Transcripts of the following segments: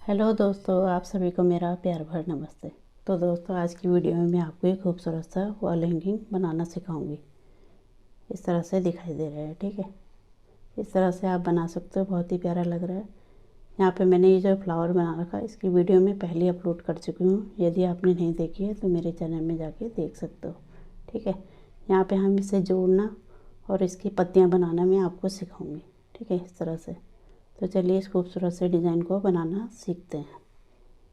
Hello दोस्तों, आप सभी को मेरा प्यार भर नमस्ते। तो दोस्तों, आज की वीडियो में मैं आपको एक खूबसूरत सा वॉल हैंगिंग बनाना सिखाऊंगी। इस तरह से दिखाई दे रहा है, ठीक है। इस तरह से आप बना सकते हो, बहुत ही प्यारा लग रहा है। यहाँ पे मैंने ये जो फ्लावर बना रखा है, इसकी वीडियो मैं पहले अपलोड कर चुकी हूँ। यदि आपने नहीं देखी है तो मेरे चैनल में जाके देख सकते हो, ठीक है। यहाँ पर हम इसे जोड़ना और इसकी पत्तियाँ बनाना मैं आपको सिखाऊँगी, ठीक है, इस तरह से। तो चलिए इस खूबसूरत से डिज़ाइन को बनाना सीखते हैं।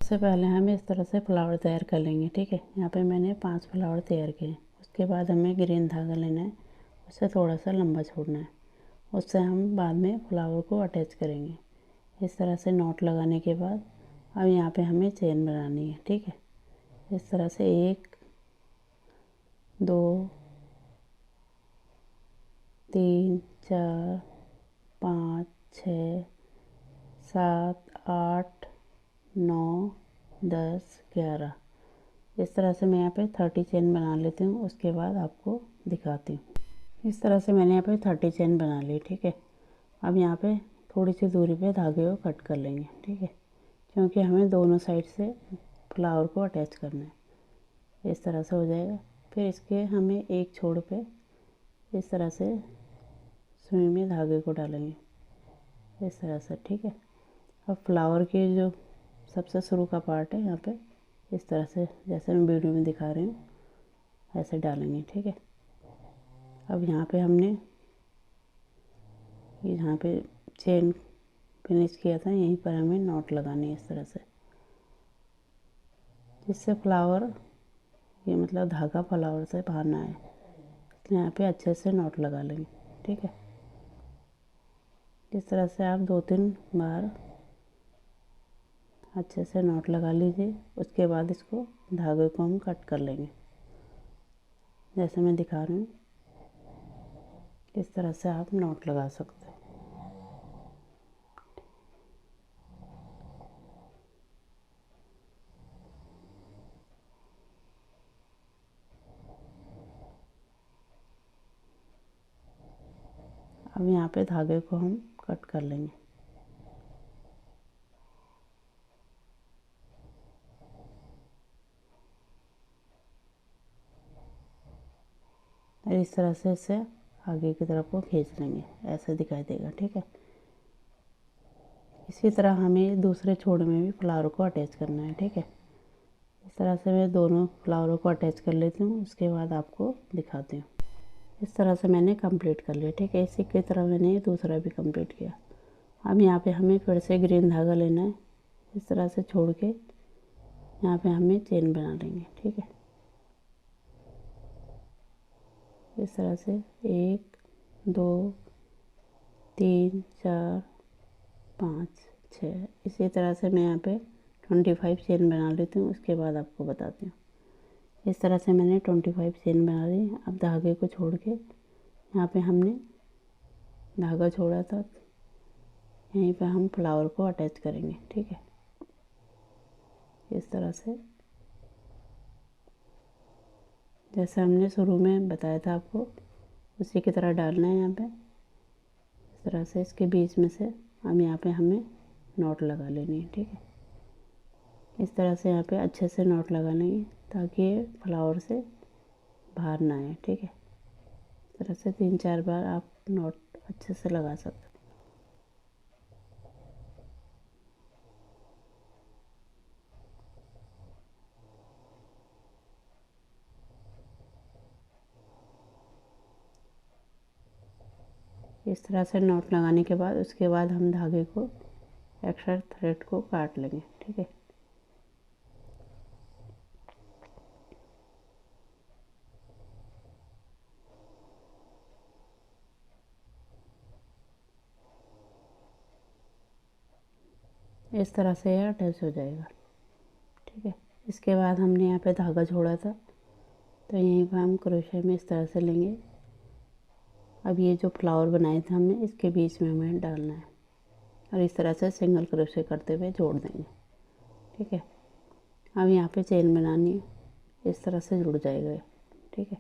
सबसे पहले हम इस तरह से फ्लावर तैयार कर लेंगे, ठीक है। यहाँ पे मैंने 5 फ्लावर तैयार किए। उसके बाद हमें ग्रीन धागा लेना है, उससे थोड़ा सा लंबा छोड़ना है। उससे हम बाद में फ्लावर को अटैच करेंगे। इस तरह से नॉट लगाने के बाद अब यहाँ पे हमें चेन बनानी है, ठीक है। इस तरह से 1 2 3 4 5 6 7 8 9 10 11। इस तरह से मैं यहाँ पे 30 चेन बना लेती हूँ। उसके बाद आपको दिखाती हूँ। इस तरह से मैंने यहाँ पे 30 चेन बना ली, ठीक है। अब यहाँ पे थोड़ी सी दूरी पे धागे को कट कर लेंगे, ठीक है, क्योंकि हमें दोनों साइड से फ्लावर को अटैच करना है। इस तरह से हो जाएगा। फिर इसके हमें एक छोर पे इस तरह से सुई में धागे को डालेंगे, इस तरह से, ठीक है। अब फ्लावर के जो सबसे शुरू का पार्ट है, यहाँ पे इस तरह से जैसे मैं वीडियो में दिखा रही हूँ ऐसे डालेंगे, ठीक है। अब यहाँ पे हमने ये जहाँ पे चेन फिनिश किया था, यहीं पर हमें नॉट लगानी है इस तरह से, जिससे फ्लावर ये मतलब धागा फ्लावर से बाहर ना आए। इसलिए यहाँ पे अच्छे से नॉट लगा लेंगे, ठीक है। इस तरह से आप 2-3 बार अच्छे से नॉट लगा लीजिए। उसके बाद इसको धागे को हम कट कर लेंगे, जैसे मैं दिखा रही हूँ। इस तरह से आप नॉट लगा सकते हैं। अब यहाँ पे धागे को हम कट कर लेंगे। और इस तरह से इसे आगे की तरफ को खींच लेंगे, ऐसा दिखाई देगा, ठीक है। इसी तरह हमें दूसरे छोर में भी फ्लावर को अटैच करना है, ठीक है। इस तरह से मैं दोनों फ्लावरों को अटैच कर लेती हूँ। उसके बाद आपको दिखाती हूँ। इस तरह से मैंने कंप्लीट कर लिया, ठीक है। इसी की तरह मैंने दूसरा भी कंप्लीट किया। अब यहाँ पे हमें फिर से ग्रीन धागा लेना है। इस तरह से छोड़ के यहाँ पे हमें चेन बना लेंगे, ठीक है। इस तरह से 1 2 3 4 5 6। इसी तरह से मैं यहाँ पे 25 चेन बना लेती हूँ। उसके बाद आपको बताती हूँ। इस तरह से मैंने 25 चेन बना ली। अब धागे को छोड़ के यहाँ पे हमने धागा छोड़ा था, यहीं पे हम फ्लावर को अटैच करेंगे, ठीक है। इस तरह से जैसे हमने शुरू में बताया था आपको, उसी की तरह डालना है यहाँ पे। इस तरह से इसके बीच में से हम यहाँ पे हमें नॉट लगा लेनी है, ठीक है। इस तरह से यहाँ पे अच्छे से नॉट लगा लेंगे ताकि ये फ्लावर से बाहर ना आए, ठीक है। इस तरह से 3-4 बार आप नॉट अच्छे से लगा सकते हैं। इस तरह से नॉट लगाने के बाद उसके बाद हम धागे को एक्स्ट्रा थ्रेड को काट लेंगे, ठीक है। इस तरह से यह अटैच हो जाएगा, ठीक है। इसके बाद हमने यहाँ पे धागा छोड़ा था, तो यहीं पर हम क्रोशे में इस तरह से लेंगे। अब ये जो फ्लावर बनाए थे हमने, इसके बीच में हमें डालना है और इस तरह से सिंगल क्रोशे करते हुए जोड़ देंगे, ठीक है। अब यहाँ पे चेन बनानी है, इस तरह से जुड़ जाएगा, ठीक है।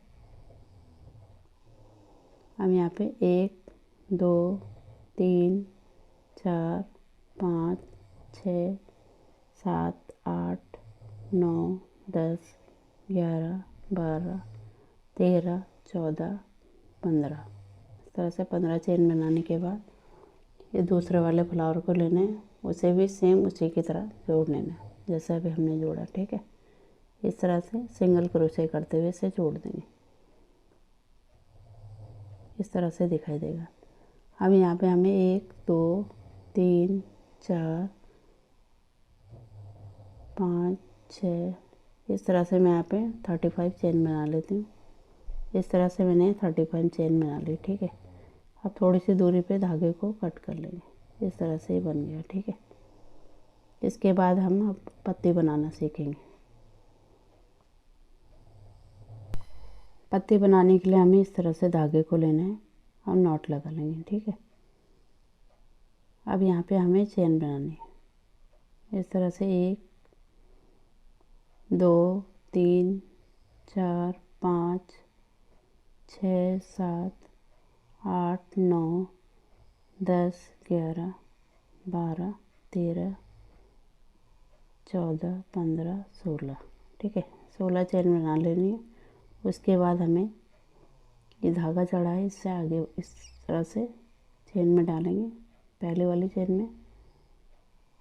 अब यहाँ पे 1 2 3 4 5 6 7 8 9 10 11 12 13 14 15। इस तरह से 15 चेन बनाने के बाद ये दूसरे वाले फ्लावर को लेना है, उसे भी सेम उसी की तरह जोड़ लेना है जैसा अभी हमने जोड़ा। ठीक है, इस तरह से सिंगल क्रोशे करते हुए इसे जोड़ देंगे। इस तरह से दिखाई देगा। अब यहाँ पे हमें 1 2 3 4 5 6 इस तरह से मैं यहाँ पे 35 चेन बना लेती हूँ। इस तरह से मैंने 35 चेन बना ली। ठीक है, अब थोड़ी सी दूरी पे धागे को कट कर लेंगे। इस तरह से ही बन गया। ठीक है, इसके बाद हम अब पत्ती बनाना सीखेंगे। पत्ती बनाने के लिए हमें इस तरह से धागे को लेना है, हम नॉट लगा लेंगे। ठीक है, अब यहाँ पे हमें चेन बनानी है। इस तरह से 1 2 3 4 5 6 7 8 9 10 11 12 13 14 15 16। ठीक है, 16 चेन बना लेनी है। उसके बाद हमें ये धागा चढ़ा है, इससे आगे इस तरह से चेन में डालेंगे, पहले वाली चेन में,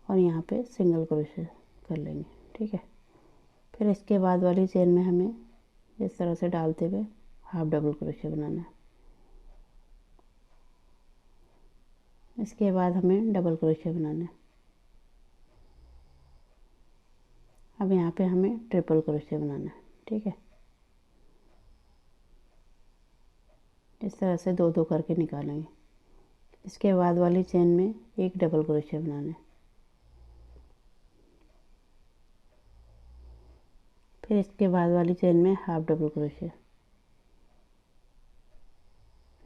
और यहाँ पे सिंगल क्रोशे कर लेंगे। ठीक है, फिर इसके बाद वाली चेन में हमें इस तरह से डालते हुए हाफ डबल क्रोशे बनाना है। इसके बाद हमें डबल क्रोशे बनाना है। अब यहाँ पे हमें ट्रिपल क्रोशे बनाना है। ठीक है, इस तरह से 2 2 करके निकालेंगे। इसके बाद वाली चेन में एक डबल क्रोशे बनाना है। फिर इसके बाद वाली चेन में हाफ डबल क्रोशे,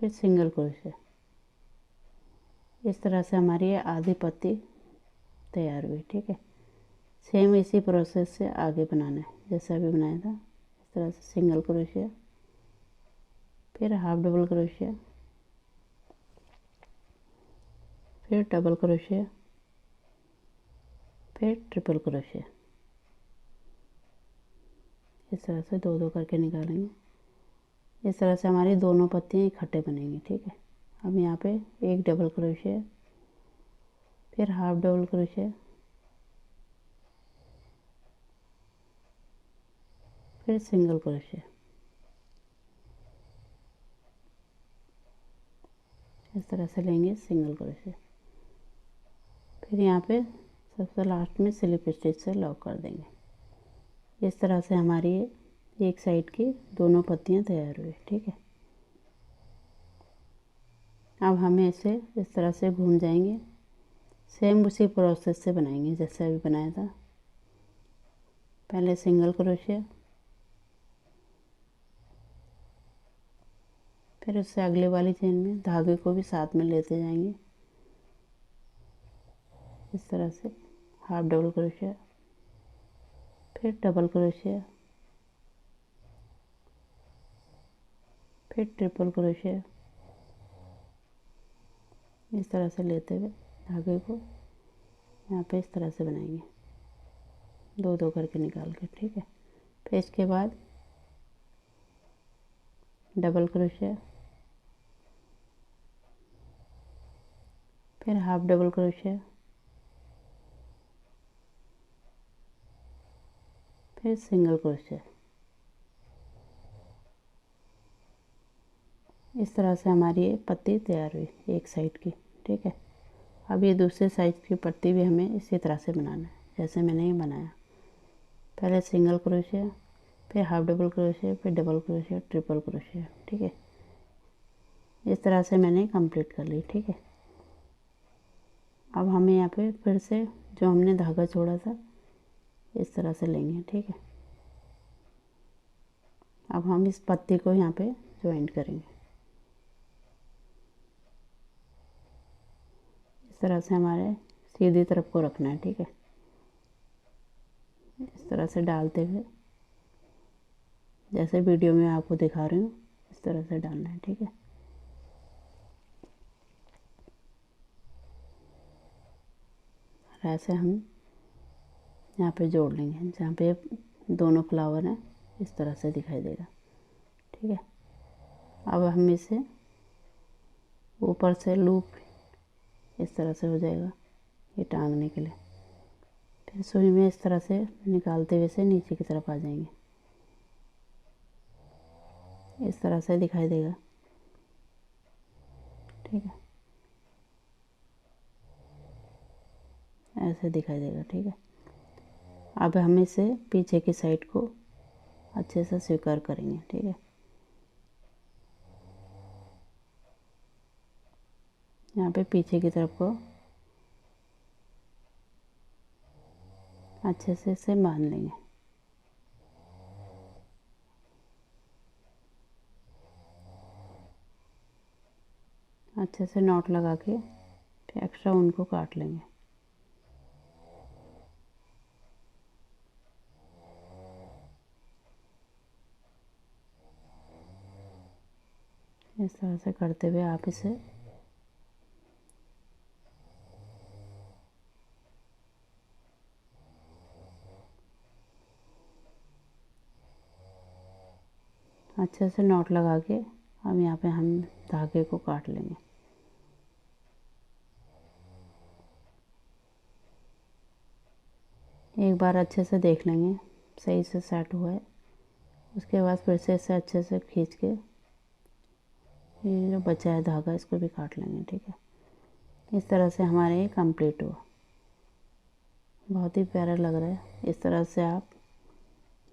फिर सिंगल क्रोशे। इस तरह से हमारी ये आधी पत्ती तैयार हुई। ठीक है, सेम इसी प्रोसेस से आगे बनाना है जैसा अभी बनाया था। इस तरह से सिंगल क्रोशे, फिर हाफ डबल क्रोशे, फिर डबल क्रोशे, फिर ट्रिपल क्रोशे। इस तरह से 2 2 करके निकालेंगे। इस तरह से हमारी दोनों पत्तियाँ इकट्ठे बनेंगी। ठीक है, अब यहाँ पे एक डबल क्रोशे, फिर हाफ डबल क्रोशे, फिर सिंगल क्रोशे। इस तरह से लेंगे सिंगल क्रोशे, फिर यहाँ पे सबसे लास्ट में स्लिप स्टिच से लॉक कर देंगे। इस तरह से हमारी एक साइड की दोनों पत्तियाँ तैयार हुई। ठीक है, अब हमें इसे इस तरह से घूम जाएंगे, सेम उसी प्रोसेस से बनाएंगे जैसे अभी बनाया था। पहले सिंगल क्रोशे, फिर उससे अगले वाली चेन में धागे को भी साथ में लेते जाएंगे। इस तरह से हाफ डबल क्रोशे, फिर डबल क्रोशे, फिर ट्रिपल क्रोशे। इस तरह से लेते हुए धागे को यहाँ पे इस तरह से बनाएंगे, 2 2 करके निकाल के। ठीक है, फिर इसके बाद डबल क्रोशे, फिर हाफ डबल क्रोशे, फिर सिंगल क्रोशे। इस तरह से हमारी ये पत्ती तैयार हुई एक साइड की। ठीक है, अब ये दूसरे साइड की पत्ती भी हमें इसी तरह से बनाना है जैसे मैंने ये बनाया। पहले सिंगल क्रोशे, फिर हाफ डबल क्रोशे, फिर डबल क्रोशे, ट्रिपल क्रोशे। ठीक है, इस तरह से मैंने कंप्लीट कर ली। ठीक है, अब हमें यहाँ पे फिर से जो हमने धागा छोड़ा था इस तरह से लेंगे। ठीक है, अब हम इस पत्ती को यहाँ पे ज्वाइंट करेंगे। इस तरह से हमारे सीधी तरफ को रखना है। ठीक है, इस तरह से डालते हुए जैसे वीडियो में आपको दिखा रही हूँ इस तरह से डालना है। ठीक है, ऐसे हम यहाँ पे जोड़ लेंगे। जहाँ पे दोनों फ्लावर हैं इस तरह से दिखाई देगा, ठीक है। अब हम इसे ऊपर से लूप इस तरह से हो जाएगा ये टांगने के लिए। फिर सुई में इस तरह से निकालते हुए से नीचे की तरफ आ जाएंगे, इस तरह से दिखाई देगा, ठीक है। ऐसे दिखाई देगा, ठीक है। अब हम इसे पीछे की साइड को अच्छे से स्वीकार करेंगे, ठीक है। यहाँ पे पीछे की तरफ को अच्छे से इसे बांध लेंगे। अच्छे से नॉट लगा के फिर एक्स्ट्रा उनको काट लेंगे। इस तरह से करते हुए आप इसे अच्छे से नॉट लगा के अब यहाँ पे हम धागे को काट लेंगे। एक बार अच्छे से देख लेंगे सही से सेट हुआ है, उसके बाद फिर से इसे अच्छे से खींच के ये जो बचा है धागा इसको भी काट लेंगे, ठीक है। इस तरह से हमारे ये कंप्लीट हुआ। बहुत ही प्यारा लग रहा है। इस तरह से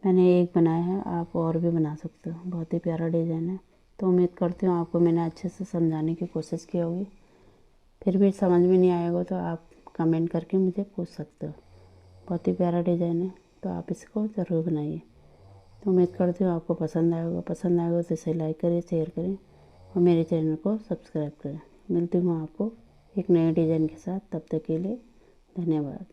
मैंने एक बनाया है, आप और भी बना सकते हो। बहुत ही प्यारा डिज़ाइन है। तो उम्मीद करती हूँ आपको मैंने अच्छे से समझाने की कोशिश की होगी। फिर भी समझ में नहीं आएगा तो आप कमेंट करके मुझे पूछ सकते हो। बहुत ही प्यारा डिज़ाइन है, तो आप इसको ज़रूर बनाइए। तो उम्मीद करती हूँ आपको पसंद आएगा तो इसे लाइक करें, शेयर करें और मेरे चैनल को सब्सक्राइब करें। मिलती हूँ आपको एक नए डिज़ाइन के साथ। तब तक के लिए धन्यवाद।